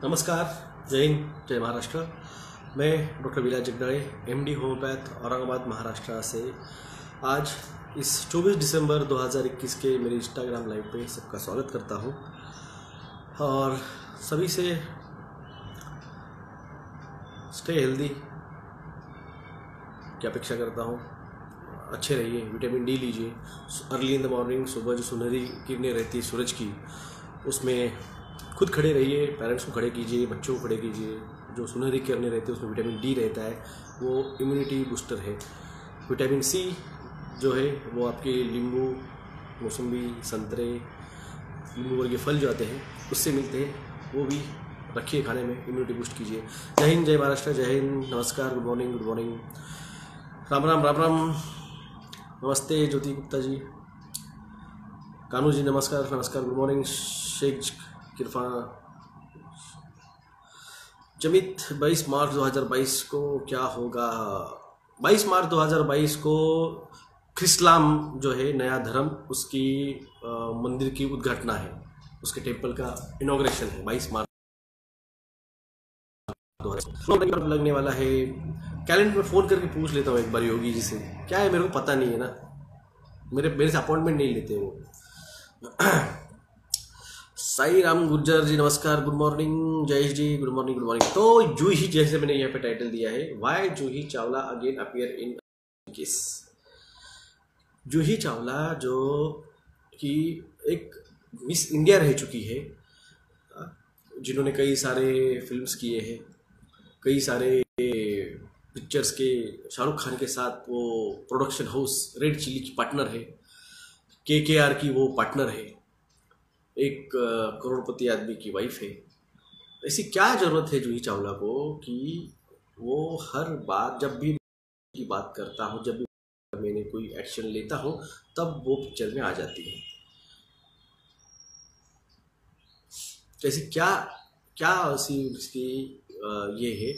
नमस्कार, जय हिंद, जय महाराष्ट्र। मैं डॉक्टर विलास जगदाळे, एमडी होम्योपैथ, औरंगाबाद, महाराष्ट्र से आज इस 24 दिसंबर 2021 के मेरे इंस्टाग्राम लाइव पे सबका स्वागत करता हूँ और सभी से स्टे हेल्दी की अपेक्षा करता हूँ। अच्छे रहिए, विटामिन डी लीजिए, अर्ली इन द मॉर्निंग, सुबह जो सुनहरी किरणें रहती है सूरज की, उसमें खुद खड़े रहिए, पेरेंट्स को खड़े कीजिए, बच्चों को खड़े कीजिए। जो सुनहरी किरणें रहती है उसमें विटामिन डी रहता है, वो इम्यूनिटी बूस्टर है। विटामिन सी जो है वो आपके नींबू, मौसम्बी, संतरे, नींबू वर्गीय फल जो आते हैं उससे मिलते हैं, वो भी रखिए खाने में, इम्यूनिटी बूस्ट कीजिए। जय हिंद, जय महाराष्ट्र, जय हिंद, नमस्कार, good morning, good morning, Ram Ram, Ram Ram, नमस्ते ज्योति गुप्ता जी, कानू जी नमस्कार, नमस्कार, गुड मॉर्निंग, शेख किरफा जमित। 22 मार्च 2022 को क्या होगा? 22 मार्च 2022 को ख्रिस्लाम जो है नया धर्म, उसकी मंदिर की उद्घाटना है, उसके टेम्पल का इनॉग्रेशन है 22 मार्च 2022 लगने वाला है। कैलेंडर में फ़ोन करके पूछ लेता हूँ एक बार योगी जी से, क्या है मेरे को पता नहीं है ना, मेरे से अपॉइंटमेंट नहीं लेते वो। साई राम गुर्जर जी नमस्कार, good morning, Jayesh ji good morning, good morning. तो जूही, जैसे मैंने यहाँ पे टाइटल दिया है, why Juhi Chawla again appear in case. Juhi Chawla जो कि एक मिस इंडिया रह चुकी है, जिन्होंने कई सारे फिल्म्स किए हैं, कई सारे पिक्चर्स के शाहरुख खान के साथ वो प्रोडक्शन हाउस रेड चिली की पार्टनर है, KKR की वो पार्टनर है, एक करोड़पति आदमी की वाइफ है। ऐसी क्या ज़रूरत है जूही चावला को कि वो हर बार जब भी की बात करता हूँ, जब भी मैंने कोई एक्शन लेता हूँ, तब वो पिक्चर में आ जाती है। ऐसी क्या क्या ऐसी इसकी ये है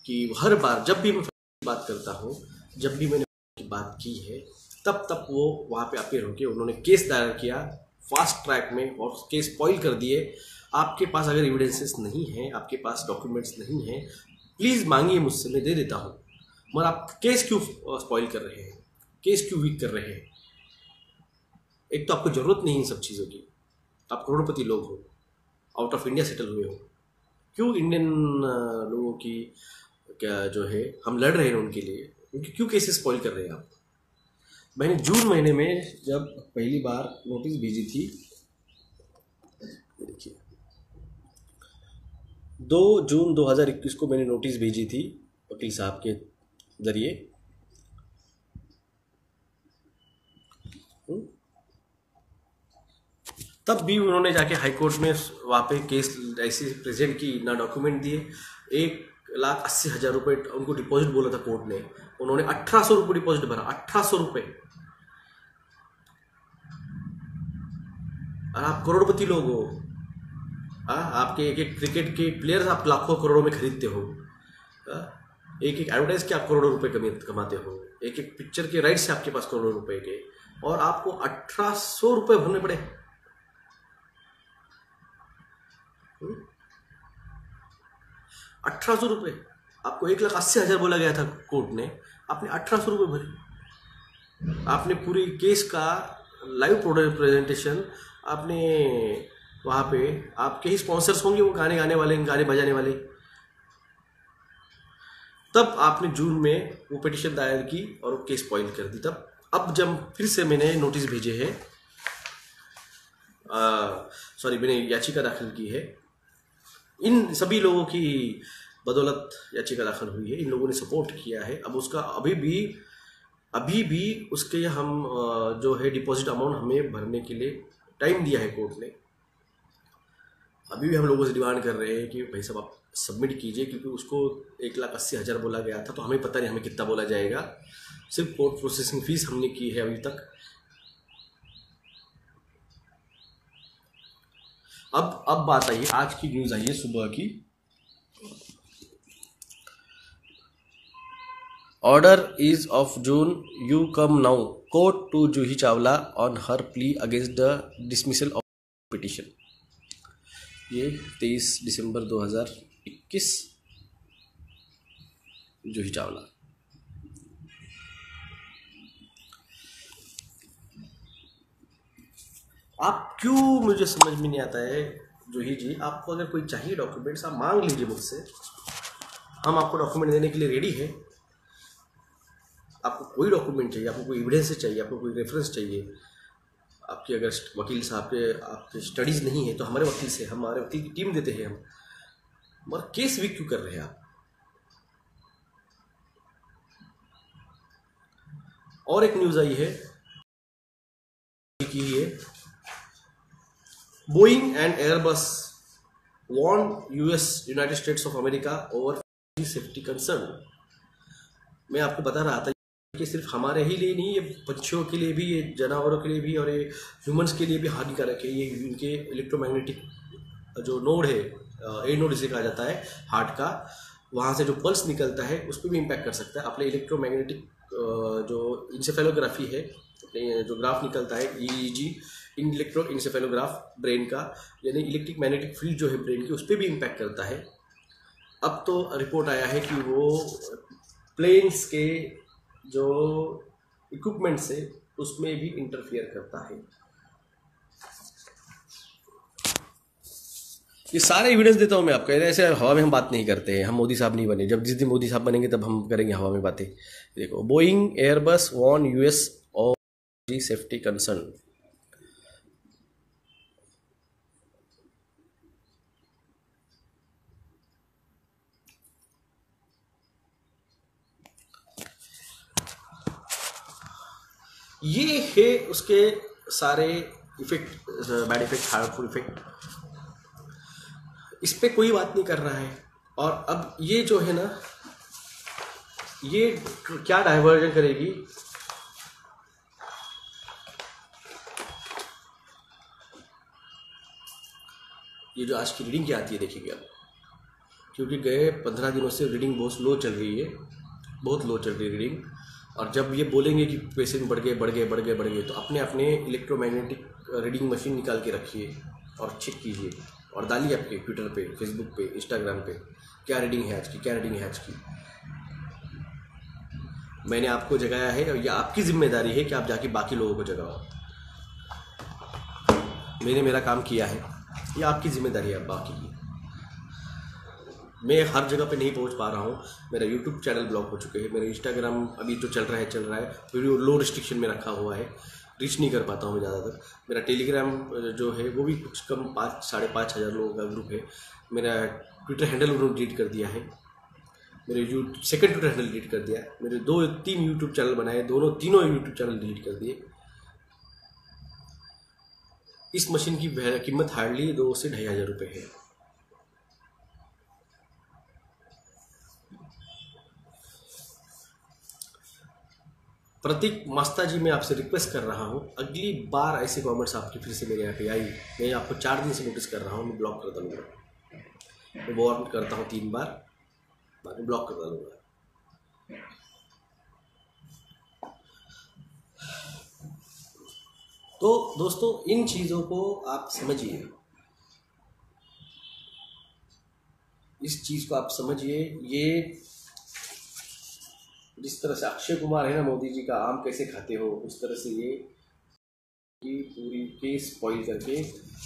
कि हर बार जब भी मैं बात करता हूँ, जब भी मैंने बात की है, तब वो वहाँ पे अपीयर होके उन्होंने केस दायर किया फास्ट ट्रैक में और केस स्पॉइल कर दिए। आपके पास अगर एविडेंसेस नहीं है, आपके पास डॉक्यूमेंट्स नहीं है, प्लीज़ मांगिए मुझसे, मैं दे देता हूँ, मगर आप केस क्यों स्पॉइल कर रहे हैं, केस क्यों वीक कर रहे हैं? एक तो आपको ज़रूरत नहीं इन सब चीज़ों की, आप करोड़पति लोग हो, आउट ऑफ इंडिया सेटल हुए हो, क्यों इंडियन लोगों की क्या जो है हम लड़ रहे हैं उनके लिए, उनके क्यों केसेस स्पॉइल कर रहे हैं आप? मैंने जून महीने में जब पहली बार नोटिस भेजी थी, देखिए 2 जून 2021 को मैंने नोटिस भेजी थी वकील साहब के जरिए। तब भी उन्होंने जाके हाई कोर्ट में वहाँ पे केस ऐसे प्रेजेंट की, ना डॉक्यूमेंट दिए। 1,80,000 रुपये उनको डिपॉजिट बोला था कोर्ट ने, उन्होंने 1,800 रुपये डिपॉजिट भरा, 1,800 रुपये। और आप करोड़पति लोग हो, आपके एक एक क्रिकेट के प्लेयर्स आप लाखों करोड़ों में खरीदते हो, एक एक एडवर्टाइज के आप करोड़ों रुपए कमाते हो, एक एक पिक्चर के राइट्स से आपके पास करोड़ों रुपए के, और आपको 1,800 रुपये भरने पड़े। 1,800 रुपये, आपको 1,80,000 बोला गया था कोर्ट ने, आपने 1,800 रुपये भरे। आपने पूरी केस का लाइव प्रेजेंटेशन आपने वहाँ पे, आपके ही स्पॉन्सर्स होंगे वो गाने वाले, गाने बजाने वाले, तब आपने जून में वो पिटीशन दायर की और वो केस स्पॉइल कर दी। तब अब जब फिर से मैंने नोटिस भेजे हैं, मैंने याचिका दाखिल की है, इन सभी लोगों की बदौलत याचिका दाखिल हुई है, इन लोगों ने सपोर्ट किया है। अब उसका अभी भी उसके हम जो है डिपॉजिट अमाउंट हमें भरने के लिए टाइम दिया है कोर्ट ने। अभी भी हम लोगों से डिमांड कर रहे हैं कि भाई साहब आप सबमिट कीजिए, क्योंकि उसको 1,80,000 बोला गया था, तो हमें पता नहीं हमें कितना बोला जाएगा। सिर्फ कोर्ट प्रोसेसिंग फीस हमने की है अभी तक। अब बात आई, आज की न्यूज़ आई है सुबह की। Order is of June, you come now, court to Juhi Chawla on her plea against the dismissal of petition. ये 23 दिसंबर 2021 जूही चावला। आप क्यों, मुझे समझ में नहीं आता है जूही जी, आपको अगर कोई चाहिए डॉक्यूमेंट्स आप मांग लीजिए मुझसे, हम आपको डॉक्यूमेंट देने के लिए रेडी है। आपको कोई डॉक्यूमेंट चाहिए, आपको कोई एविडेंस चाहिए, आपको कोई रेफरेंस चाहिए, आपकी अगर वकील साहब के आपके स्टडीज़ नहीं है तो हमारे वकील से, हमारे वकील की टीम देते हैं हम। मगर केस वीक क्यों कर रहे हैं आप? और एक न्यूज़ आई है कि ये Boeing and Airbus warn US United States of America over safety concern. मैं आपको बता रहा था कि सिर्फ हमारे ही लिए नहीं, ये पक्षियों के लिए भी, ये जानवरों के लिए भी और ये ह्यूमंस के लिए भी हानिकारक है। ये इनके इलेक्ट्रोमैग्नेटिक जो नोड है, ए नोड जिसे कहा जाता है हार्ट का, वहाँ से जो पल्स निकलता है उस पर भी इम्पैक्ट कर सकता है। अपने इलेक्ट्रोमैग्नेटिक जो इंसेफेलोग्राफी है, अपने जो ग्राफ निकलता है ईईजी, इलेक्ट्रो इंसेफेलोग्राफ ब्रेन का, यानी इलेक्ट्रिक मैग्नेटिक फील्ड जो है ब्रेन की, उस पर भी इम्पैक्ट करता है। अब तो रिपोर्ट आया है कि वो प्लेन्स के जो इक्विपमेंट से उसमें भी इंटरफियर करता है। ये सारे एविडेंस देता हूँ मैं आपको। ऐसे हवा में हम बात नहीं करते हैं, हम मोदी साहब नहीं बने। जब जिस दिन मोदी साहब बनेंगे तब हम करेंगे हवा में बातें। देखो, बोइंग एयरबस वॉर्न यूएस और जी सेफ्टी कंसर्न। ये है उसके सारे effect, bad effect, harmful effect. इस पे कोई बात नहीं कर रहा है। और अब ये जो है ना, ये क्या डाइवर्जन करेगी, ये जो आज की रीडिंग क्या आती है देखिए आप, क्योंकि गए 15 दिनों से रीडिंग बहुत स्लो चल रही है, बहुत लो चल रही है रीडिंग। और जब ये बोलेंगे कि पेशेंट बढ़ गए बढ़ गए बढ़ गए बढ़ गए, तो अपने अपने इलेक्ट्रोमैग्नेटिक रीडिंग मशीन निकाल के रखिए और चेक कीजिए और डालिए आपके ट्विटर पे, फेसबुक पे, इंस्टाग्राम पे, क्या रीडिंग है आज की, क्या रीडिंग है आज की। मैंने आपको जगाया है और ये आपकी जिम्मेदारी है कि आप जाके बाकी लोगों को जगाओ। मैंने मेरा काम किया है, ये आपकी जिम्मेदारी है बाकी की। मैं हर जगह पे नहीं पहुंच पा रहा हूँ। मेरा यूट्यूब चैनल ब्लॉक हो चुके हैं, मेरा इंस्टाग्राम अभी जो चल रहा है वीडियो लो रिस्ट्रिक्शन में रखा हुआ है, रीच नहीं कर पाता हूँ मैं ज़्यादातर। मेरा टेलीग्राम जो है वो भी कुछ कम 5-5.5 हज़ार लोगों का ग्रुप है। मेरा ट्विटर हैंडल उन्होंने डिलीट कर दिया है, मेरे सेकंड ट्विटर हैंडल डिलीट कर दिया। मेरे 2-3 यूट्यूब चैनल बनाए, तीनों यूट्यूब चैनल डिलीट कर दिए। इस मशीन की कीमत हार्डली 2 से 2,500 रुपये है। प्रतीक मास्ता जी, मैं आपसे रिक्वेस्ट कर रहा हूँ, अगली बार ऐसे कमेंट्स आपकी फिर से मेरे यहाँ पे आई, मैं आपको 4 दिन से नोटिस कर रहा हूँ, मैं ब्लॉक कर दूँगा। मैं वार्न करता हूँ 3 बार, बाद में ब्लॉक कर दूँगा। तो दोस्तों, इन चीज़ों को आप समझिए, इस चीज़ को आप समझिए। ये जिस तरह से अक्षय कुमार है ना, मोदी जी का आम कैसे खाते हो, उस तरह से ये की पूरी केस स्पॉइल करके,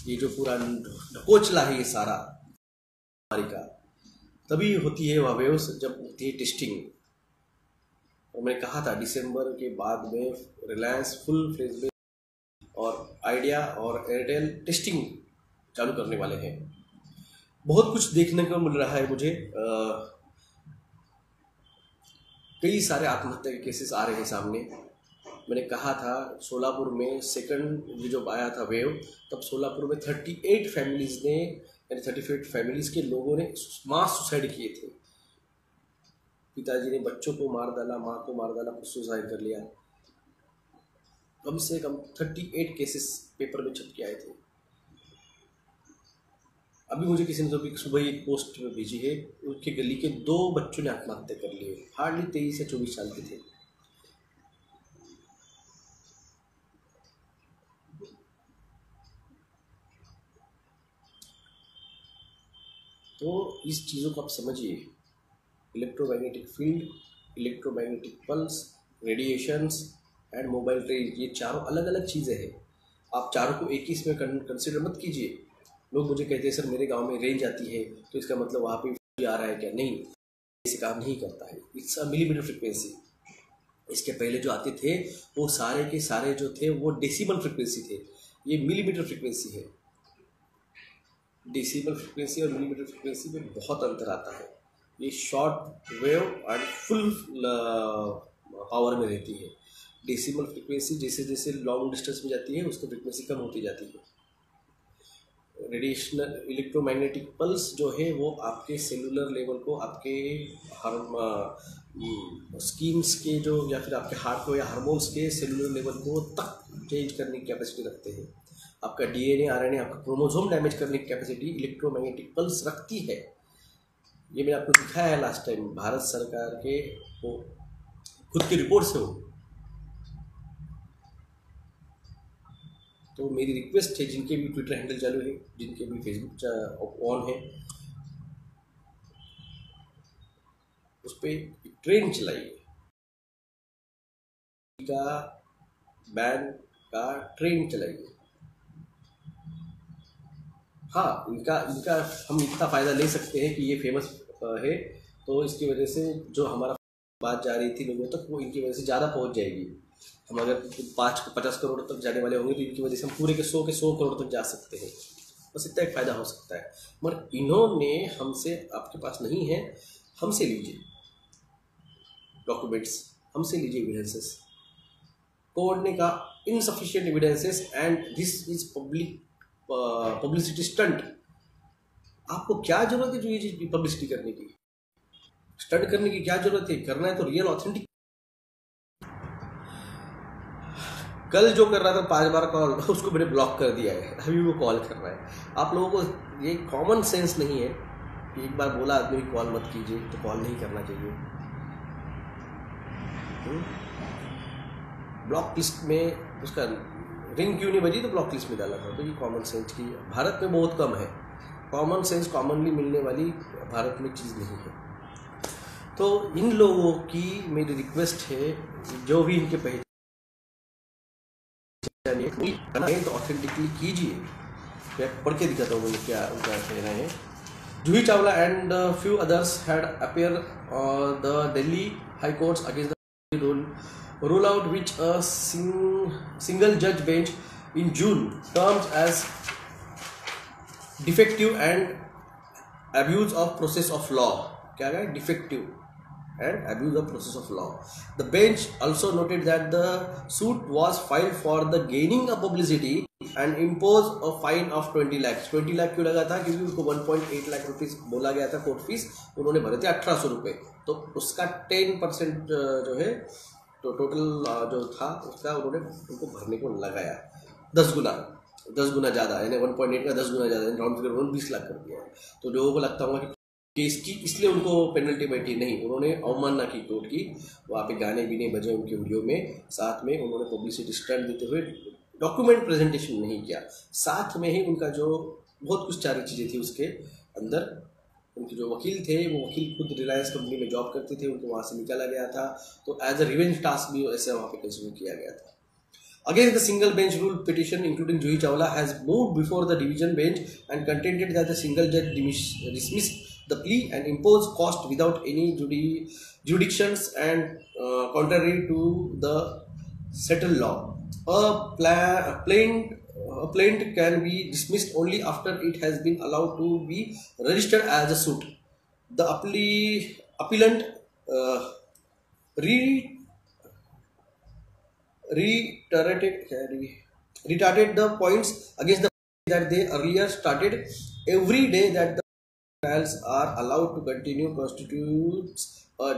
ये जो पूरा ढकोचला है ये सारा बीमारी का, तभी होती है वह वेव्स जब होती है टेस्टिंग। और मैंने कहा था दिसंबर के बाद में रिलायंस फुल फ्लेज में और आइडिया और एयरटेल टेस्टिंग चालू करने वाले हैं। बहुत कुछ देखने को मिल रहा है मुझे। कई सारे आत्महत्या के केसेस आ रहे हैं सामने। मैंने कहा था सोलापुर में सेकंड ये जो आया था वेव, तब सोलापुर में 38 फैमिलीज ने, यानी 38 फैमिलीज के लोगों ने मास सुसाइड किए थे। पिताजी ने बच्चों को मार डाला, माँ को मार डाला, खुद सुसाइड कर लिया। कम से कम 38 केसेस पेपर में छप के आए थे। अभी मुझे किसी ने तो सुबह ही एक पोस्ट में भेजी है, उनके गली के 2 बच्चों ने आत्महत्या कर लिए, हार्डली 23 से 24 साल के थे। तो इस चीज़ों को आप समझिए, electromagnetic field, electromagnetic pulse, radiations and mobile range, ये चारों अलग अलग चीज़ें हैं। आप चारों को एक ही इसमें कंसिडर मत कीजिए। लोग मुझे कहते हैं सर मेरे गांव में रेंज आती है तो इसका मतलब वहाँ पे आ रहा है क्या? नहीं, ऐसे काम नहीं करता है। It's a millimetre frequency. इसके पहले जो आते थे वो सारे के सारे जो थे वो डेसिबल फ्रिक्वेंसी थे, ये मिलीमीटर फ्रिक्वेंसी है। डेसिबल फ्रिक्वेंसी और मिलीमीटर फ्रिक्वेंसी में बहुत अंतर आता है। ये शॉर्ट वेव और फुल पावर में रहती है। डेसिबल फ्रिक्वेंसी जैसे जैसे लॉन्ग डिस्टेंस में जाती है उसकी फ्रिक्वेंसी कम होती जाती है। रेडिएशनल इलेक्ट्रोमैग्नेटिक पल्स जो है वो आपके सेलुलर लेवल को, आपके स्कीम्स के जो, या फिर आपके हार्ट को या हार्मोन्स के सेलुलर लेवल को तक चेंज करने की कैपेसिटी रखते हैं। आपका डीएनए आरएनए, आपका क्रोमोसोम डैमेज करने की कैपेसिटी इलेक्ट्रोमैग्नेटिक पल्स रखती है। ये मैंने आपको दिखाया है लास्ट टाइम, भारत सरकार के वो खुद की रिपोर्ट से हो। तो मेरी रिक्वेस्ट है, जिनके भी ट्विटर हैंडल चालू है, जिनके भी फेसबुक ऑन है, उस पर ट्रेन चलाइए का बैन का ट्रेन चलाइए। हाँ, इनका इनका हम इतना फ़ायदा ले सकते हैं कि ये फेमस है, तो इसकी वजह से जो हमारा बात जा रही थी लोगों तक, वो इनकी वजह से ज़्यादा पहुंच जाएगी। हम अगर 50 करोड़ तक जाने वाले होंगे तो इनकी वजह से हम पूरे के 100 करोड़ तक जा सकते हैं। बस इतना एक फ़ायदा हो सकता है। मगर इन्होंने हमसे, आपके पास नहीं है, हमसे लीजिए डॉक्यूमेंट्स, हमसे लीजिए एविडेंसेस। कोर्ट ने कहा insufficient evidences and this is publicity stunt. आपको क्या जरूरत है जो ये चीज पब्लिसिटी करने की? स्टंट करने की क्या जरूरत है? करना है तो रियल ऑथेंटिक। कल जो कर रहा था 5 बार कॉल, उसको मैंने ब्लॉक कर दिया है, अभी वो कॉल कर रहा है। आप लोगों को ये कॉमन सेंस नहीं है कि एक बार बोला आदमी कॉल मत कीजिए तो कॉल नहीं करना चाहिए। ब्लॉक लिस्ट में उसका रिंग क्यों नहीं बजी तो ब्लॉक लिस्ट में डाला था। तो ये कॉमन सेंस की भारत में बहुत कम है। कॉमन सेंस कॉमनली मिलने वाली भारत में चीज़ नहीं है। तो इन लोगों की मेरी रिक्वेस्ट है, जो भी इनके पहचान तो ऑथेंटिकली कीजिए। मैं पढ़ के दिखाता हूँ क्या उनका कहना है। Juhi Chawla and few others had appeared the Delhi High Courts against the rule out which a single judge bench in June termed as defective and abuse of process of law. क्या है? Defective and abuse of process of law. The bench also noted that the suit was filed for the gaining of publicity and imposed a fine of 20 lakhs. 20 lakh क्यों लगा था? क्योंकि उनको 1.8 lakh rupees बोला गया था कोर्ट फीस, उन्होंने भरे थे 1800 रुपये। तो उसका 10% जो है तो टोटल जो था उसका उन्होंने उनको भरने को लगाया 10 गुना ज़्यादा, यानी 1.8 का 10 गुना ज़्यादा, राउंड फिगर 20 लाख कर दिया है। तो लोगों को लगता होगा कि इसकी इसलिए उनको पेनल्टी बैठी। नहीं, उन्होंने अवमानना की कोर्ट की। वहाँ पे गाने भी नहीं बजे उनके वीडियो में, साथ में उन्होंने पब्लिसिटी स्टंट देते हुए डॉक्यूमेंट प्रेजेंटेशन नहीं किया। साथ में ही उनका जो बहुत कुछ सारी चीज़ें थी उसके अंदर, उनके जो वकील थे वो वकील खुद रिलायंस कंपनी में जॉब करते थे, उनको वहाँ से निकाला गया था। तो एज अ रिवेंज टास्क भी ऐसे वहाँ पे कंसिडर किया गया था। Against the single bench rule petition, including Juhi Chawla, has moved before the division bench and contended that the single judge dismissed the plea and imposed cost without any jurisdictions and contrary to the settled law. A plaint can be dismissed only after it has been allowed to be registered as a suit. The appellant reiterated the points against the that they earlier started. Every day that the trials are allowed to continue constitutes a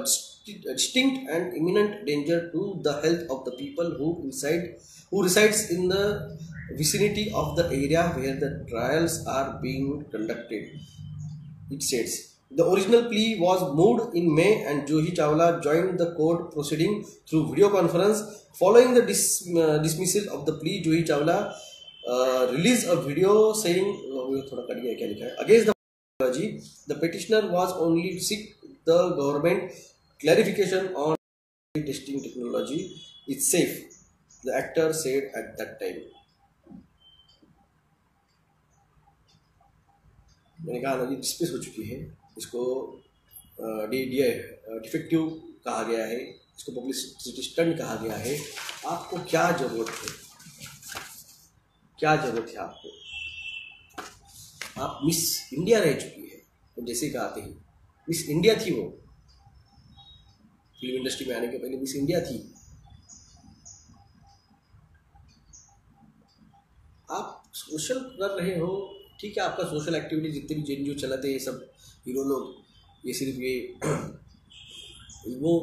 distinct and imminent danger to the health of the people who resides in the vicinity of the area where the trials are being conducted. It says the original plea was moved in May and Juhi Chawla joined the court proceeding through video conference. Following the dismissal of the plea, Juhi Chawla released a video saying against the The petitioner was only to seek the government clarification on testing technology is safe, the actor said at that time. मैंने कहा नदी dismiss हो चुकी है, इसको defective कहा गया है, इसको पब्लिसिटी स्टंट कहा गया है। आपको क्या जरूरत है, क्या जरूरत है आपको? आप मिस इंडिया रह चुकी है, तो जैसे कहते हैं मिस इंडिया थी, वो फिल्म इंडस्ट्री में आने के पहले मिस इंडिया थी। आप सोशल कर रहे हो, ठीक है, आपका सोशल एक्टिविटी जितने भी जेएनयू चलाते हैं सब हीरो लोग, ये सिर्फ ये वो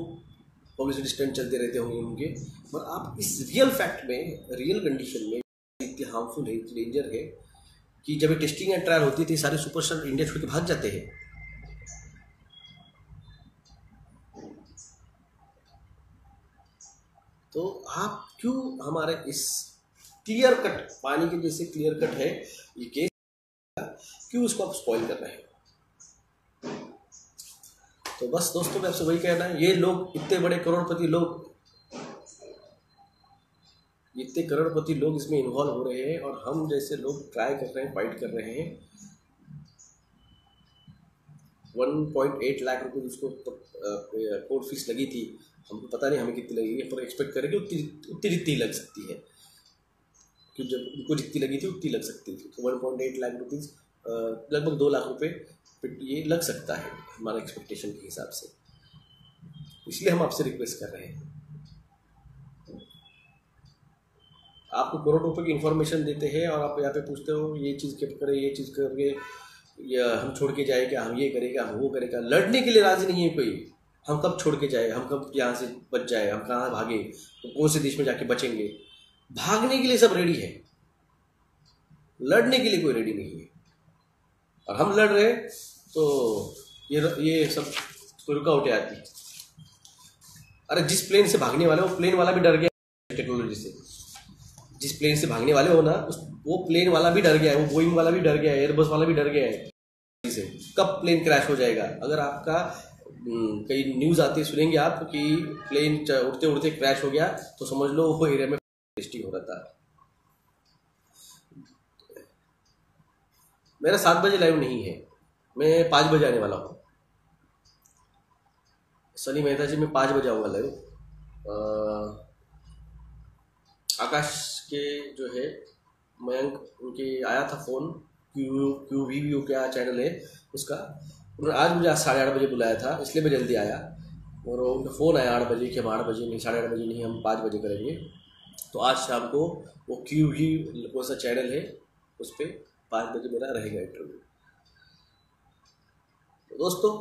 पब्लिसिटी स्टंट चलते रहते होंगे उनके, पर आप इस रियल फैक्ट में, रियल कंडीशन में इतनी हार्मफुल है, इतनी डेंजर है कि जब टेस्टिंग एंड ट्रायल होती थी सारे सुपरस्टार इंडिया छोड़ के भाग जाते हैं। तो आप क्यों हमारे इस क्लियर कट, पानी के जैसे क्लियर कट है ये केस, क्यों इसको आप स्पॉइल कर रहे हैं? तो बस दोस्तों मैं आपसे वही कहना है, ये लोग इतने बड़े करोड़पति लोग, इतने करोड़पति लोग इसमें इन्वॉल्व हो रहे हैं और हम जैसे लोग ट्राई कर रहे हैं, फाइट कर रहे हैं। 1.8 लाख रुपए उसको कोर्ट फीस लगी थी, हमको पता नहीं हमें कितनी लगेगी, पर एक्सपेक्ट करेंगे उतनी जितनी लग सकती है, क्योंकि जब उनको जितनी लगी थी उतनी लग सकती थी। तो 1.8 लाख रुपीज़ लगभग 2 लाख रुपए ये लग सकता है हमारे एक्सपेक्टेशन के हिसाब से, इसलिए हम आपसे रिक्वेस्ट कर रहे हैं। आपको करोड़ रुपए की इन्फॉर्मेशन देते हैं और आप यहाँ पे पूछते हो ये चीज़ क्या करें, ये चीज़ करके या हम छोड़ के जाए क्या, हम ये करेगा, हम वो करेगा। लड़ने के लिए राजी नहीं है कोई, हम कब छोड़ के जाए, हम कब यहाँ से बच जाए, हम कहाँ भागे, तो कौन से देश में जाके बचेंगे। भागने के लिए सब रेडी है, लड़ने के लिए कोई रेडी नहीं है। और हम लड़ रहे तो ये सब रुका उठे आती। अरे जिस प्लेन से भागने वाले, वो प्लेन वाला भी डर गया टेक्नोलॉजी से। जिस प्लेन से भागने वाले हो ना, वो प्लेन वाला भी डर गया है, वो बोइंग वाला भी डर गया है, एयरबस वाला भी डर गया है से कब प्लेन क्रैश हो जाएगा। अगर आपका कई न्यूज़ आती सुनेंगे आप कि प्लेन उड़ते उड़ते क्रैश हो गया, तो समझ लो वो एरिया में टेस्टिंग हो रहा था। मेरा 7 बजे लाइव नहीं है, मैं 5 बजे आने वाला हूँ। सनी मेहता जी, मैं 5 बजे आऊँगा लाइव। आकाश के जो है मयंक, उनके आया था फ़ोन, क्यू क्या चैनल है उसका, उन्होंने आज मुझे 8:30 बजे बुलाया था, इसलिए मैं जल्दी आया। और उनका फ़ोन आया 8 बजे कि हम 8 बजे नहीं, 8:30 बजे नहीं, हम 5 बजे करेंगे। तो आज शाम को वो कौन सा चैनल है उस पर 5 बजे मेरा रहेगा इंटरव्यू। तो दोस्तों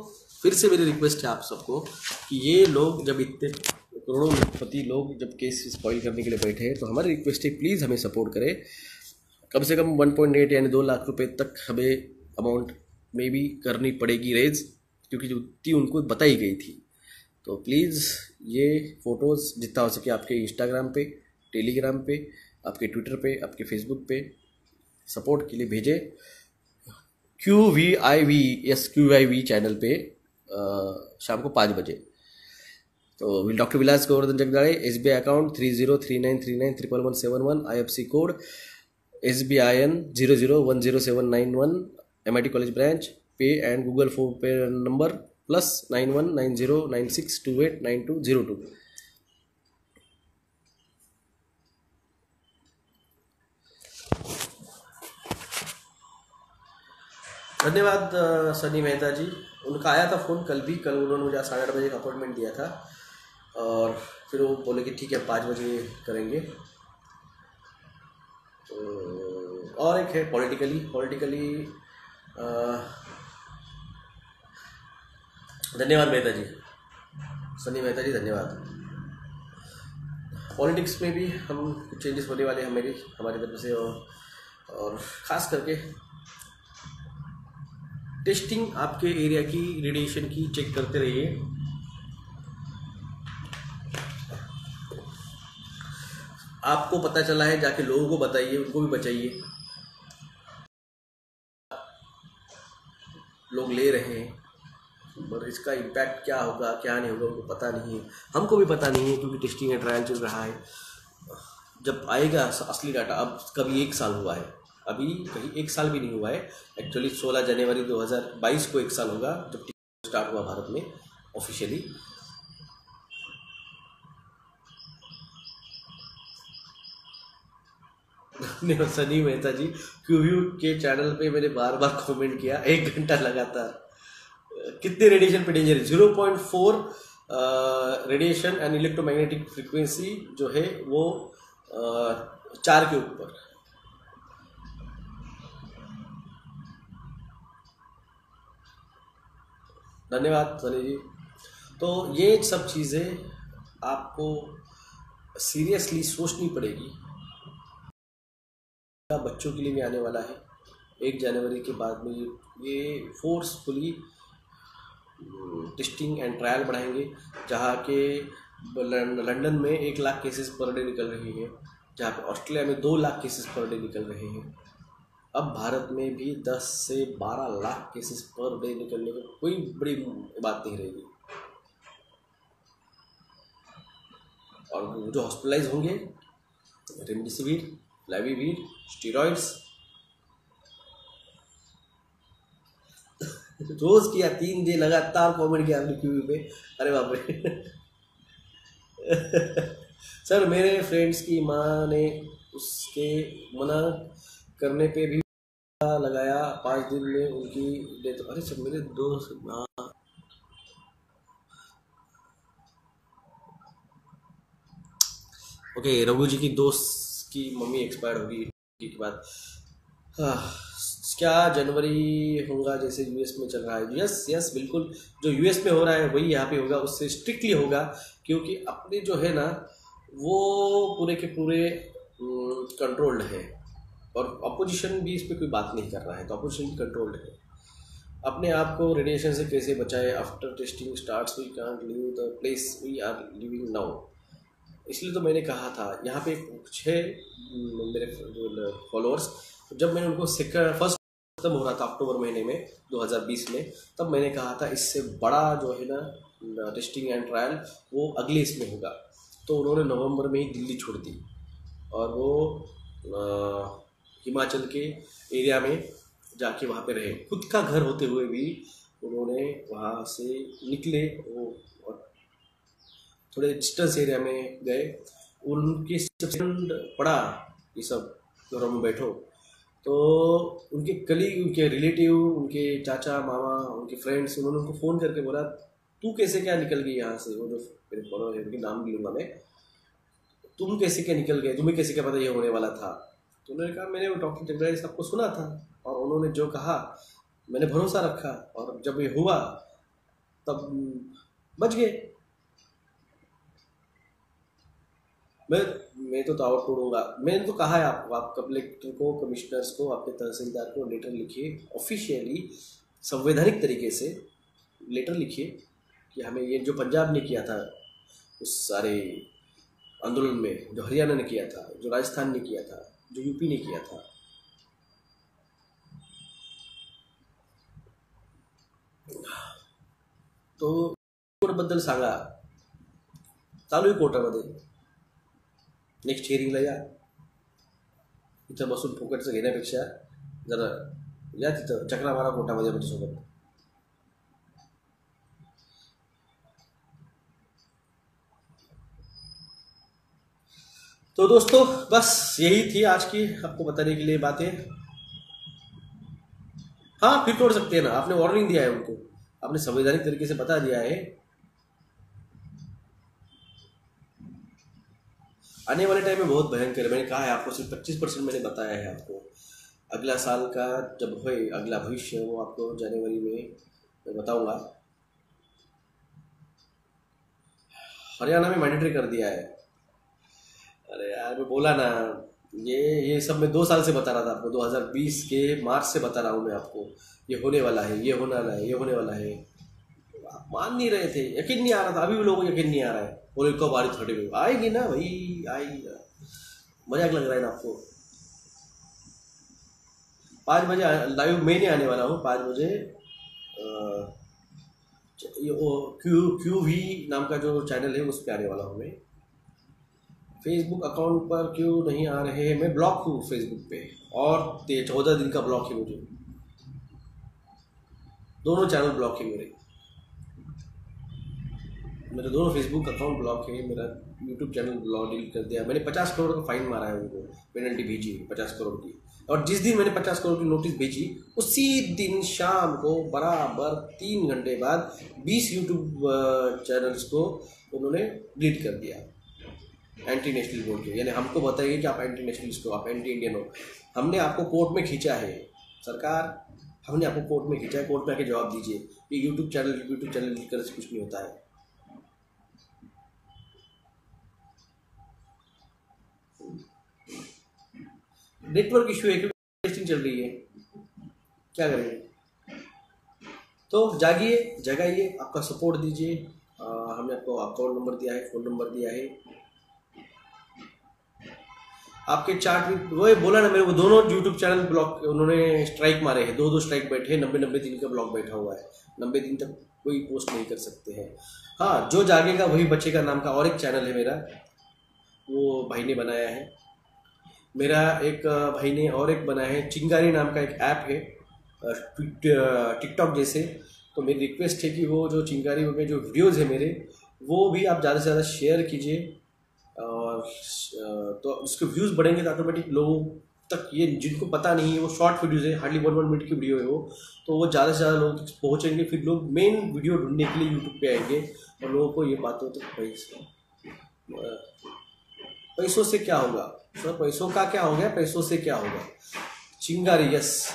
फिर से मेरी रिक्वेस्ट है आप सबको कि ये लोग जब इतने करोड़पति लोग जब केस स्पॉइल करने के लिए बैठे हैं, तो हमारी रिक्वेस्ट है प्लीज़ हमें सपोर्ट करें। कम से कम 1.8 यानी 2 लाख रुपए तक हमें अमाउंट में भी करनी पड़ेगी रेज, क्योंकि जो उतनी उनको बताई गई थी। तो प्लीज़ ये फ़ोटोज़ जितना हो सके आपके इंस्टाग्राम पे, टेलीग्राम पे, आपके ट्विटर पे, आपके फेसबुक पे सपोर्ट के लिए भेजें। QVIV चैनल पे शाम को 5 बजे। तो doctor Vilas Govardhan Jagdade, SBI account 303939311171, IFC code SBIN 00107191, MIT college branch, pay and Google phone pay number +919096289202। धन्यवाद सनी मेहता जी। उनका आया था फ़ोन कल उन्होंने मुझे 8:30 बजे का अपॉइंटमेंट दिया था, और फिर वो बोले कि ठीक है 5 बजे करेंगे। तो और एक है पॉलिटिकली धन्यवाद मेहता जी, सनी मेहता जी धन्यवाद। पॉलिटिक्स में भी हम कुछ चेंजेस होने वाले हैं हमारी तरफ से, और ख़ास करके टेस्टिंग आपके एरिया की रेडिएशन की चेक करते रहिए। आपको पता चला है, जाके लोगों को बताइए, उनको भी बचाइए। लोग ले रहे हैं, पर इसका इम्पैक्ट क्या होगा क्या नहीं होगा उनको पता नहीं है, हमको भी पता नहीं है, क्योंकि टेस्टिंग एंड ट्रायल चल रहा है। जब आएगा असली डाटा, अब कभी 1 साल हुआ है, अभी कहीं 1 साल भी नहीं हुआ है एक्चुअली। 16 जनवरी 2022 को 1 साल होगा जब टीका स्टार्ट हुआ भारत में ऑफिशियली। सनी मेहता जी, क्यूव्यू के चैनल पे मैंने बार बार कमेंट किया, 1 घंटा लगातार। कितने रेडिएशन पे डेंजर है? 0.4 रेडिएशन एंड इलेक्ट्रोमैग्नेटिक फ्रीक्वेंसी जो है वो 4 के ऊपर। धन्यवाद सनी जी। तो ये सब चीज़ें आपको सीरियसली सोचनी पड़ेगी। बच्चों के लिए भी आने वाला है 1 जनवरी के बाद में, ये फोर्सफुली टेस्टिंग एंड ट्रायल बढ़ाएंगे। जहाँ के लंदन में 1 लाख केसेस पर डे निकल रही है, जहाँ पे ऑस्ट्रेलिया में 2 लाख केसेस पर डे निकल रहे हैं। अब भारत में भी 10 से 12 लाख केसेस पर डे निकलने की कोई बड़ी बात नहीं रहेगी। और जो हॉस्पिटलाइज होंगे, रेमडेसिविर, फ्लेविविर, स्टीरॉइड्स रोज किया 3 दिन लगातार कमेंट किया आपने क्यूवी पे, अरे बाप रे। सर मेरे फ्रेंड्स की माँ ने उसके मना करने पे भी लगाया, 5 दिन में उनकी डेथ। अरे सर मेरे दोस्त, ओके, रघु जी की दोस्त की मम्मी एक्सपायर्ड होगी के बाद। क्या जनवरी होगा जैसे यूएस में चल रहा है? यस यस बिल्कुल, जो यूएस में हो रहा है वही यहाँ पे होगा, उससे स्ट्रिक्टली होगा, क्योंकि अपने जो है ना वो पूरे के पूरे कंट्रोल्ड है, और अपोजिशन भी इस पर कोई बात नहीं कर रहा है, तो अपोजिशन भी कंट्रोल्ड है। अपने आप को रेडिएशन से कैसे बचाए? After testing starts we can't leave the place we are living now. इसलिए तो मैंने कहा था, यहाँ पे कुछ है मेरे जो फॉलोअर्स, जब मैंने उनको फर्स्ट खत्म हो रहा था अक्टूबर महीने में 2020 में, तब मैंने कहा था इससे बड़ा जो है ना टेस्टिंग एंड ट्रायल वो अगले इसमें होगा। तो उन्होंने नवंबर में ही दिल्ली छोड़ दी, और वो हिमाचल के एरिया में जाके वहाँ पे रहे। खुद का घर होते हुए भी उन्होंने वहाँ से निकले, वो थोड़े डिस्टेंस एरिया में गए। उनके पड़ा ये सब घरों में बैठो, तो उनके कलीग, उनके रिलेटिव, उनके चाचा मामा, उनके फ्रेंड्स, उन्होंने उनको फ़ोन करके बोला तू कैसे क्या निकल गई यहाँ से? वो जो मेरे फॉलोअर है उनके नाम भी लूँगा मैं, तुम कैसे क्या निकल गए, तुम्हें कैसे क्या पता ये होने वाला था? तो उन्होंने कहा मैंने वो डॉक्टर जगदारी साहब को सुना था, और उन्होंने जो कहा मैंने भरोसा रखा, और जब ये हुआ तब बच गए। मैं तो दावत तोड़ूंगा। मैंने तो कहा है आप कलेक्टर को, कमिश्नर्स को, आपके तहसीलदार को लेटर लिखिए, ऑफिशियली संवैधानिक तरीके से लेटर लिखिए कि हमें ये जो पंजाब ने किया था उस सारे आंदोलन में, जो हरियाणा ने किया था, जो राजस्थान ने किया था, जो यूपी ने किया था, तो बद्दल सांगा चालू आहे कोर्टामध्ये। नेक्स्ट हिअरिंगला या, इथं बसून फुकटचं घेण्यापेक्षा जरा या तिथं चक्रा मारा कोर्टामध्ये माझ्यासोबत। तो दोस्तों बस यही थी आज की आपको बताने के लिए बातें। हाँ फिर तोड़ सकते हैं ना, आपने वार्निंग दिया है उनको, आपने संवैधानिक तरीके से बता दिया है। आने वाले टाइम में बहुत भयंकर है, मैंने कहा है आपको, सिर्फ 25% मैंने बताया है आपको। अगला साल का जब हो, अगला भविष्य वो आपको जनवरी में मैं बताऊंगा। हरियाणा में मैंडेटरी कर दिया है। अरे यार मैं बोला ना, ये सब मैं 2 साल से बता रहा था आपको, 2020 के मार्च से बता रहा हूँ मैं आपको, ये होने वाला है, ये होने वाला है, ये होने वाला है। आप मान नहीं रहे थे, यकीन नहीं आ रहा था, अभी भी लोगों को यकीन नहीं आ रहा है। बोले कब आ रही 30 आएगी ना भाई, आएगी। मजाक लग रहा है ना आपको? 5 बजे लाइव में नहीं आने वाला हूँ, 5 बजे क्यू वी नाम का जो चैनल है उस पर आने वाला हूँ मैं। फेसबुक अकाउंट पर क्यों नहीं आ रहे हैं? मैं ब्लॉक हूँ फेसबुक पे, और 14 दिन का ब्लॉक है मुझे। दोनों चैनल ब्लॉक है मेरे दोनों फेसबुक अकाउंट ब्लॉक है, मेरा यूट्यूब चैनल ब्लॉक डिलीट कर दिया मैंने। 50 करोड़ का फाइन मारा है उनको, पेनल्टी भेजी 50 करोड़ की। और जिस दिन मैंने 50 करोड़ की नोटिस भेजी उसी दिन शाम को बराबर 3 घंटे बाद 20 यूट्यूब चैनल्स को उन्होंने डिलीट कर दिया, एंटी नेशनल बोल के। यानी हमको बताइए कि आप एंटी नेशनलिस्ट हो, आप एंटी इंडियन हो। हमने आपको कोर्ट में खींचा है सरकार, हमने आपको कोर्ट में खींचा है, कोर्ट में आके जवाब दीजिए। ये यूट्यूब चैनल डिलीट करने से कुछ नहीं होता है। नेटवर्क इश्यू है, क्योंकि टेस्टिंग चल रही है, क्या करेंगे। तो जागिए, जगाइए, आपका सपोर्ट दीजिए। हमने आपको अकाउंट नंबर दिया है, फ़ोन नंबर दिया है। आपके चार्ट में वो बोला ना मेरे को, दोनों यूट्यूब चैनल ब्लॉक, उन्होंने स्ट्राइक मारे हैं, 2 स्ट्राइक बैठे हैं, 90 दिन का ब्लॉक बैठा हुआ है। 90 दिन तक कोई पोस्ट नहीं कर सकते हैं। हाँ, जो जागेगा वही बचेगा नाम का और एक चैनल है मेरा, वो भाई ने बनाया है। मेरा एक भाई ने और एक बनाया है, चिंगारी नाम का एक ऐप है टिकटॉक जैसे। तो मेरी रिक्वेस्ट है कि वो जो चिंगारी में जो वीडियोज़ है मेरे, वो भी आप ज़्यादा से ज़्यादा शेयर कीजिए, और तो उसके व्यूज़ बढ़ेंगे तो ऑटोमेटिक लोगों तक, ये जिनको पता नहीं है, वो शॉर्ट वीडियोज़ है, हार्डली 1 मिनट की वीडियो है वो, तो वो ज़्यादा से ज़्यादा लोगों तक पहुँचेंगे। फिर लोग मेन वीडियो ढूंढने के लिए यूट्यूब पे आएंगे, और लोगों को ये बातों तक पैसों से क्या होगा सर, पैसों का क्या हो गया, पैसों से क्या होगा। चिंगारी, यस,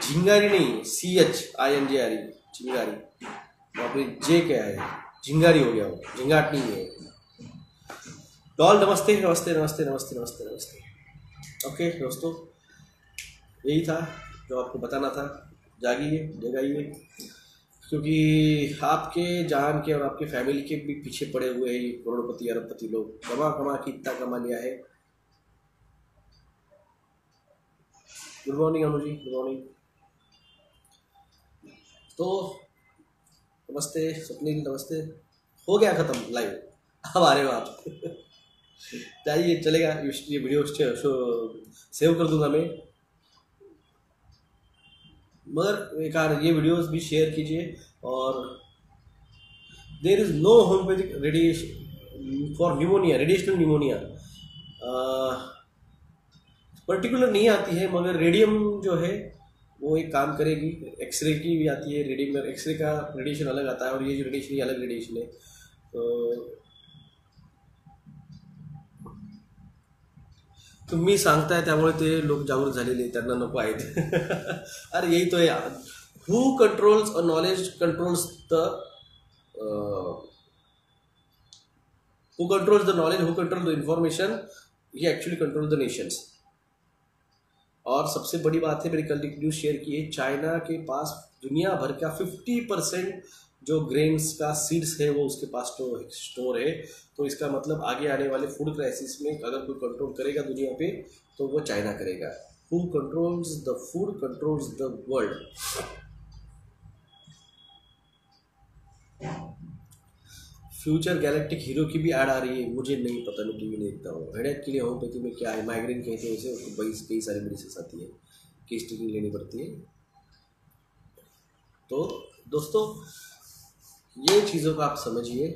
झिंगारी नहीं, CHINGARI, चिंगारी। वहाँ पे जे क्या है, झिंगारी हो गया, वो झिंगाट नहीं है। डॉल नमस्ते नमस्ते नमस्ते नमस्ते नमस्ते नमस्ते। ओके दोस्तों, यही था जो आपको बताना था। जागिए, जगाइए, क्योंकि आपके जान के और आपके फैमिली के भी पीछे पड़े हुए हैं ये करोड़पति अरबपति लोग। कमा के इतना कमा लिया है। Good morning Anu ji, good morning. तो नमस्ते स्वप्निल, नमस्ते। हो गया ख़त्म लाइव, अब आ रहे हो आप। चाहिए चलेगा, ये वीडियो सेव कर दूंगा मैं, मगर एक बार ये वीडियोस भी शेयर कीजिए। और there is no homeopathic radiation for pneumonia, radiational pneumonia particular नहीं आती है, मगर रेडियम जो है वो एक काम करेगी। एक्सरे की भी आती है, रेडियम, एक्सरे का रेडिएशन अलग आता है, और ये जो रेडिएशन ये अलग रेडिएशन है। तो तुम्ही सांगताय त्यामुळे ते लोक जागरूक झालेले, त्यांना नको आहेत। अरे यही तो है, who controls a knowledge controls the who controls the knowledge, who control the information, ये एक्चुअली कंट्रोल द नेशंस। और सबसे बड़ी बात है, मेरी कल एक न्यूज़ शेयर की है, चाइना के पास दुनिया भर का 50% जो ग्रेन्स का सीड्स है वो उसके पास स्टोर है। तो इसका मतलब आगे आने वाले फूड क्राइसिस में अगर कोई कंट्रोल करेगा दुनिया पे तो वो चाइना करेगा। Who controls the food controls the world. Future galactic hero की भी ऐड आ रही है, मुझे नहीं पता, मैं टीवी नहीं देखता हूँ। हेडेक के लिए होम्योपैथी में क्या है, माइग्रेन कहते हैं उसे, उसको कई सारी मेडिसिन आती है, केस ट्रीटमेंट लेनी पड़ती है। तो दोस्तों ये चीज़ों को आप समझिए।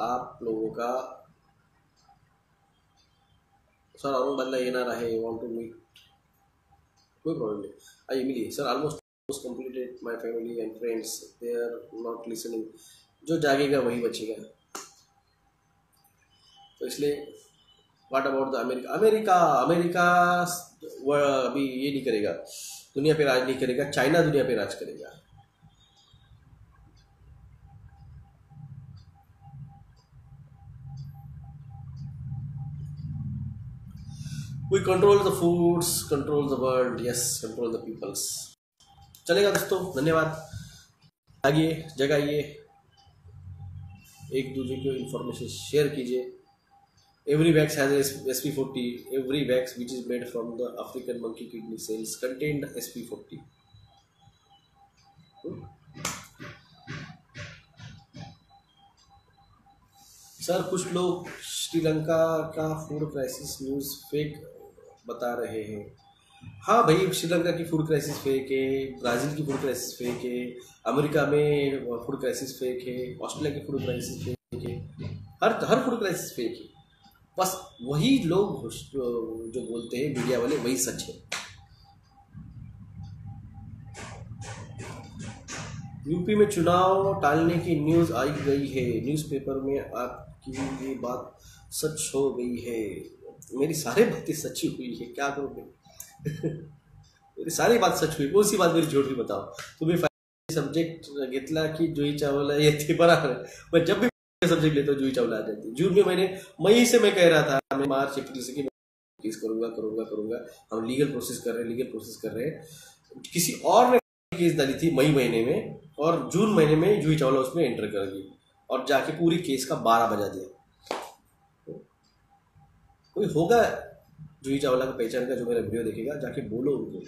आप लोगों का सर अरुण बदला येणार आहे, वांट टू मीट, कोई प्रॉब्लम नहीं, आइए मिलिए sir. Almost completed, my family and friends they are not listening. जो जागेगा वही बचेगा। तो इसलिए व्हाट अबाउट द अमेरिका अभी ये नहीं करेगा, दुनिया पे राज नहीं करेगा, चाइना दुनिया पे राज करेगा। We control the foods, control the world, yes, control the peoples। चलेगा दोस्तों, धन्यवाद। जागिए, जगाइए, एक दूसरे को इंफॉर्मेशन शेयर कीजिए। Every wax has SP40, every wax which is made from the African monkey kidney cells contained SP40। Sir कुछ लोग श्रीलंका का फूड क्राइसिस न्यूज़ फेक बता रहे हैं। हाँ भाई, श्रीलंका की फूड क्राइसिस फेक है, ब्राज़ील की फूड क्राइसिस फेक है, अमेरिका में फूड क्राइसिस फेक है, ऑस्ट्रेलिया की फूड क्राइसिस फेक है, हर फूड क्राइसिस फेक है। बस वही लोग जो बोलते हैं मीडिया वाले, वही सच है। यूपी में चुनाव टालने की न्यूज़ आई गई है, न्यूज़पेपर में आपकी ये बात सच हो गई है। मेरी सारी बातें सच्ची हुई है, क्या करोगे? मेरी सारी बात सच हुई, कौन सी बात मेरी झूठ हुई बताओ? तुम्हें सब्जेक्ट घेतला की जुई चावला येते बराबर। मैं जब भी सब्जेक्ट लेता हूँ जुई चावला आ जाती है। जून में मई से मैं कह रहा था, मैं मार्च अप्रैल से कि मैं केस करूंगा। हम लीगल प्रोसेस कर रहे हैं। किसी और ने केस डाली थी मई महीने में, और जून महीने में जूही चावला उसमें एंटर कर गई और जाके पूरी केस का 12 बजा दिया। कोई होगा जूही चावला का पहचान का जो मेरा वीडियो देखेगा, जाके बोलो उनको।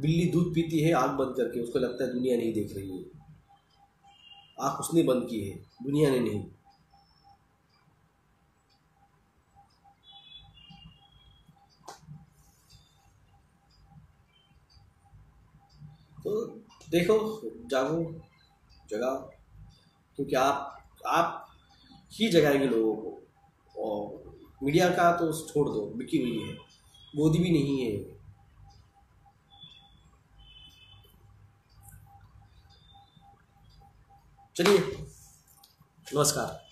बिल्ली दूध पीती है आंख बंद करके, उसको लगता है दुनिया नहीं देख रही है। आंख उसने बंद की है, दुनिया ने नहीं। तो देखो, जागो, जगाओ, क्योंकि आप ही जगाएंगे लोगों को। और मीडिया का तो छोड़ दो, बिकी हुई है, गोदी भी नहीं है। चलिए, नमस्कार।